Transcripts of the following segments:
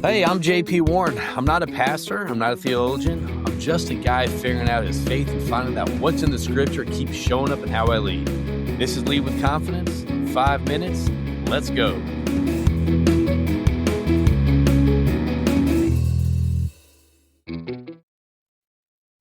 Hey, I'm JP Warren. I'm not a pastor. I'm not a theologian. I'm just a guy figuring out his faith and finding out what's in the scripture keeps showing up in how I lead. This is Lead with Confidence. 5 minutes. Let's go.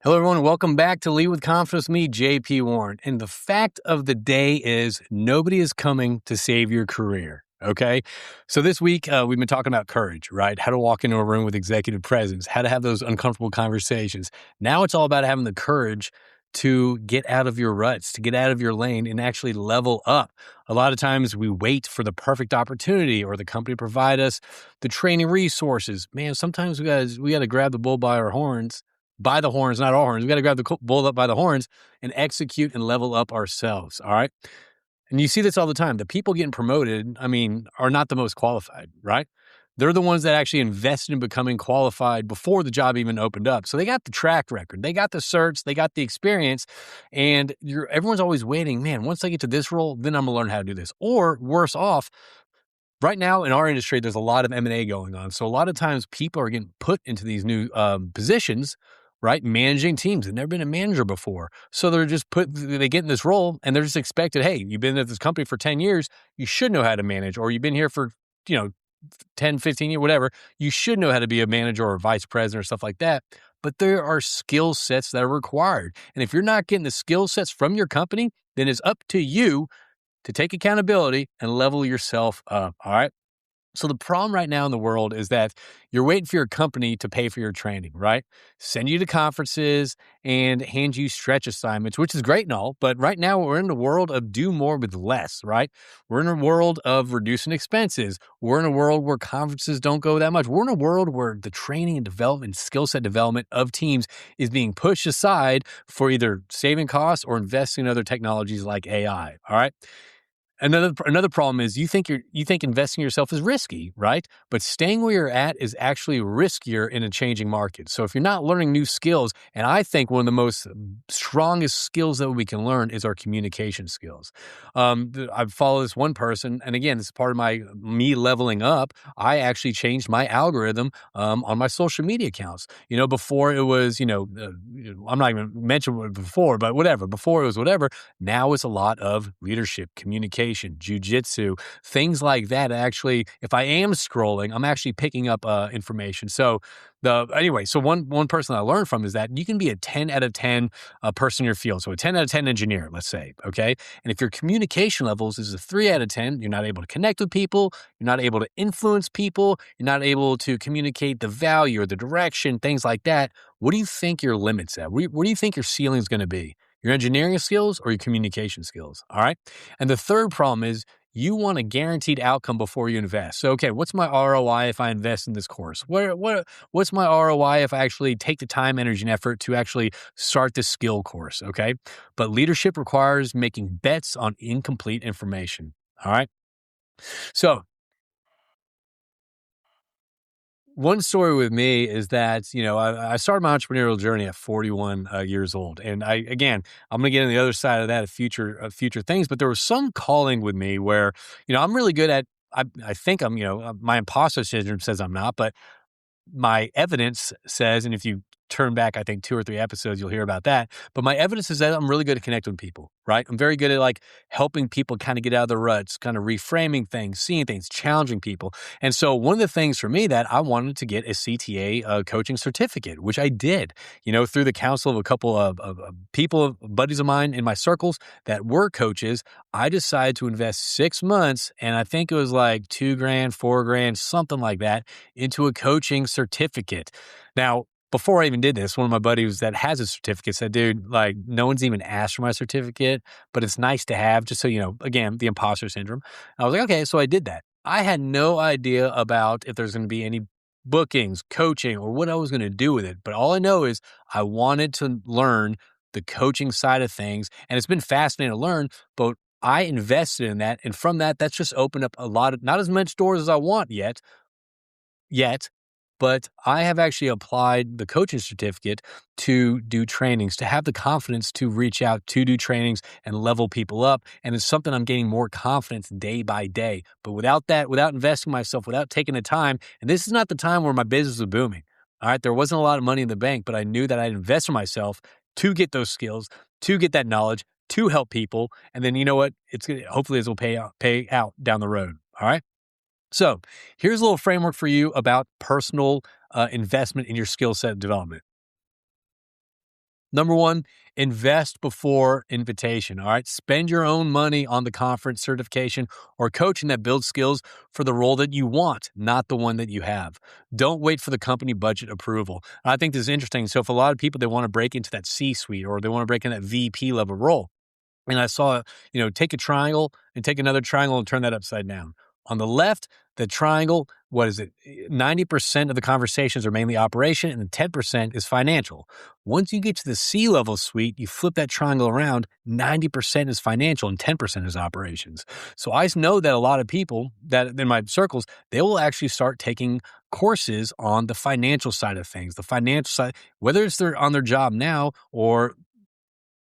Hello, everyone. Welcome back to Lead with Confidence with me, JP Warren. And the fact of the day is nobody is coming to save your career. Okay. So this week, we've been talking about courage, right? How to walk into a room with executive presence, how to have those uncomfortable conversations. Now it's all about having the courage to get out of your ruts, to get out of your lane and actually level up. A lot of times we wait for the perfect opportunity or the company provide us the training resources. Man, sometimes we got to grab the bull by the horns, not our horns. We got to grab the bull up by the horns and execute and level up ourselves. All right. And you see this all the time. The people getting promoted, are not the most qualified, right? They're the ones that actually invested in becoming qualified before the job even opened up. So they got the track record, they got the certs, they got the experience, and everyone's always waiting, man, once I get to this role, then I'm gonna learn how to do this. Or worse off, right now in our industry, there's a lot of M&A going on. So a lot of times people are getting put into these new positions, right? Managing teams. They've never been a manager before. So they get in this role and they're just expected, hey, you've been at this company for 10 years, you should know how to manage, or you've been here for, 10, 15 years, whatever. You should know how to be a manager or a vice president or stuff like that. But there are skill sets that are required. And if you're not getting the skill sets from your company, then it's up to you to take accountability and level yourself up. All right. So the problem right now in the world is that you're waiting for your company to pay for your training, right? Send you to conferences and hand you stretch assignments, which is great and all. But right now we're in the world of do more with less, right? We're in a world of reducing expenses. We're in a world where conferences don't go that much. We're in a world where the training and development, skill set development of teams is being pushed aside for either saving costs or investing in other technologies like AI. All right. Another problem is you think investing in yourself is risky, right? But staying where you're at is actually riskier in a changing market. So if you're not learning new skills, and I think one of the most strongest skills that we can learn is our communication skills. I follow this one person, and again, this is part of me leveling up. I actually changed my algorithm on my social media accounts. Before it was, I'm not even mentioning it before, but whatever. Before it was whatever. Now it's a lot of leadership, communication, jujitsu, things like that. Actually, if I am scrolling, I'm actually picking up information. So one person I learned from is that you can be a 10 out of 10 person in your field. So a 10 out of 10 engineer, let's say, okay? And if your communication levels is a 3 out of 10, you're not able to connect with people, you're not able to influence people, you're not able to communicate the value or the direction, things like that. What do you think your limit's at? What do you think your ceiling is going to be? Your engineering skills or your communication skills, all right? And the third problem is you want a guaranteed outcome before you invest. So, okay, what's my ROI if I invest in this course? What's my ROI if I actually take the time, energy, and effort to actually start this skill course, okay? But leadership requires making bets on incomplete information, all right? So, one story with me is that, I started my entrepreneurial journey at 41 years old. And I'm going to get on the other side of that of future things, but there was some calling with me where, I'm really good at, I think I'm, my imposter syndrome says I'm not, but my evidence says, and if you turn back, I think 2 or 3 episodes, you'll hear about that. But my evidence is that I'm really good at connecting with people, right? I'm very good at helping people kind of get out of the ruts, kind of reframing things, seeing things, challenging people. And so one of the things for me that I wanted to get a CTA coaching certificate, which I did, through the counsel of a couple of people, buddies of mine in my circles that were coaches. I decided to invest 6 months, and I think it was like $2,000, $4,000, something like that, into a coaching certificate. Now, before I even did this, one of my buddies that has a certificate said, dude, no one's even asked for my certificate, but it's nice to have just so, again, the imposter syndrome. I was like, okay, so I did that. I had no idea about if there's going to be any bookings, coaching, or what I was going to do with it. But all I know is I wanted to learn the coaching side of things, and it's been fascinating to learn, but I invested in that. And from that, that's just opened up a lot of, not as much doors as I want yet, but I have actually applied the coaching certificate to do trainings, to have the confidence to reach out to do trainings and level people up. And it's something I'm gaining more confidence day by day. But without that, without investing myself, without taking the time, and this is not the time where my business was booming. All right. There wasn't a lot of money in the bank, but I knew that I'd invest in myself to get those skills, to get that knowledge, to help people. And then you know what? It's gonna, hopefully this will pay out down the road. All right. So here's a little framework for you about personal investment in your skill set development. Number one, invest before invitation. All right. Spend your own money on the conference, certification, or coaching that builds skills for the role that you want, not the one that you have. Don't wait for the company budget approval. I think this is interesting. So, if a lot of people, they want to break into that C-suite or they want to break in that VP level role, and I saw, take a triangle and take another triangle and turn that upside down. On the left, the triangle, what is it? 90% of the conversations are mainly operation and 10% is financial. Once you get to the C-level suite, you flip that triangle around, 90% is financial and 10% is operations. So I know that a lot of people that in my circles, they will actually start taking courses on the financial side of things, the financial side, whether it's they're on their job now or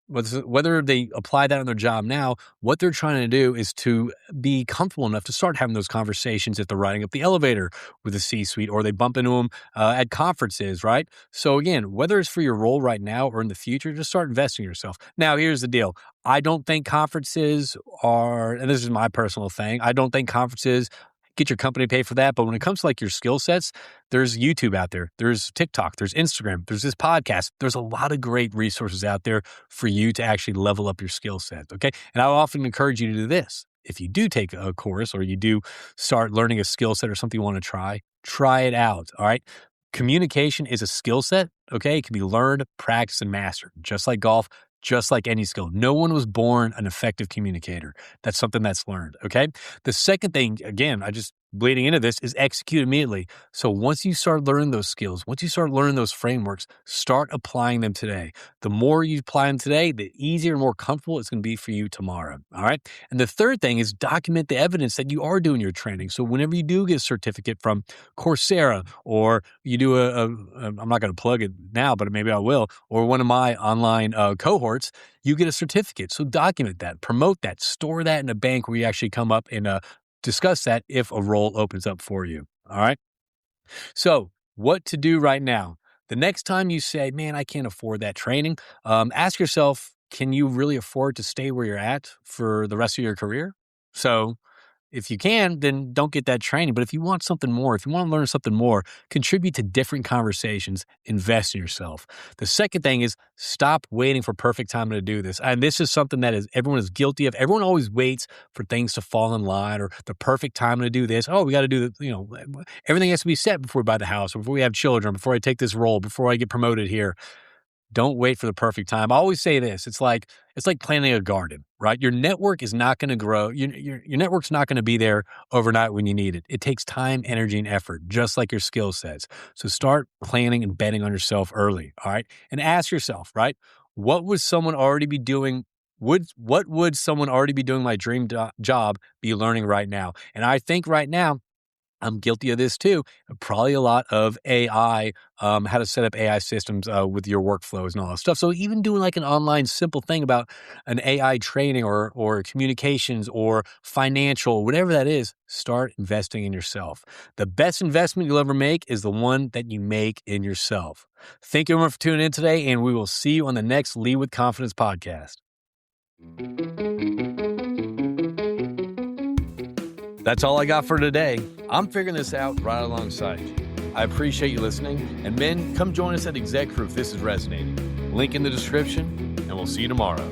whether they apply that on their job now, what they're trying to do is to be comfortable enough to start having those conversations if they're riding up the elevator with the C-suite or they bump into them at conferences, right? So again, whether it's for your role right now or in the future, just start investing in yourself. Now, here's the deal. I don't think conferences are, and this is my personal thing, I don't think conferences get your company to pay for that. But when it comes to like your skill sets, there's YouTube out there, there's TikTok, there's Instagram, there's this podcast. There's a lot of great resources out there for you to actually level up your skill set. Okay. And I often encourage you to do this. If you do take a course or you do start learning a skill set or something you want to try it out. All right. Communication is a skill set. Okay. It can be learned, practiced, and mastered, just like golf. Just like any skill. No one was born an effective communicator. That's something that's learned, okay? The second thing, again, I just bleeding into this, is execute immediately. So once you start learning those skills, once you start learning those frameworks, start applying them today. The more you apply them today, the easier and more comfortable it's going to be for you tomorrow, all right? And the third thing is document the evidence that you are doing your training. So whenever you do get a certificate from Coursera or you do I'm not going to plug it now, but maybe I will, or one of my online cohorts, you get a certificate. So document that, promote that, store that in a bank where you actually come up and discuss that if a role opens up for you. All right. So what to do right now? The next time you say, man, I can't afford that training, ask yourself, can you really afford to stay where you're at for the rest of your career? So if you can, then don't get that training. But if you want something more, if you want to learn something more, contribute to different conversations, invest in yourself. The second thing is stop waiting for perfect time to do this. And this is something that everyone is guilty of. Everyone always waits for things to fall in line or the perfect time to do this. Oh, we got to do everything has to be set before we buy the house, or before we have children, before I take this role, before I get promoted here. Don't wait for the perfect time. I always say this. It's like planting a garden, right? Your network is not going to grow. Your network's not going to be there overnight when you need it. It takes time, energy, and effort, just like your skill sets. So start planning and betting on yourself early, all right? And ask yourself, right? What would someone already be doing? What would someone already be doing my dream job be learning right now? And I think right now, I'm guilty of this too. Probably a lot of AI, how to set up AI systems with your workflows and all that stuff. So even doing like an online simple thing about an AI training or communications or financial, whatever that is, start investing in yourself. The best investment you'll ever make is the one that you make in yourself. Thank you everyone for tuning in today, and we will see you on the next Lead with Confidence podcast. That's all I got for today. I'm figuring this out right alongside you. I appreciate you listening. And men, come join us at Exec Proof. This is resonating. Link in the description, and we'll see you tomorrow.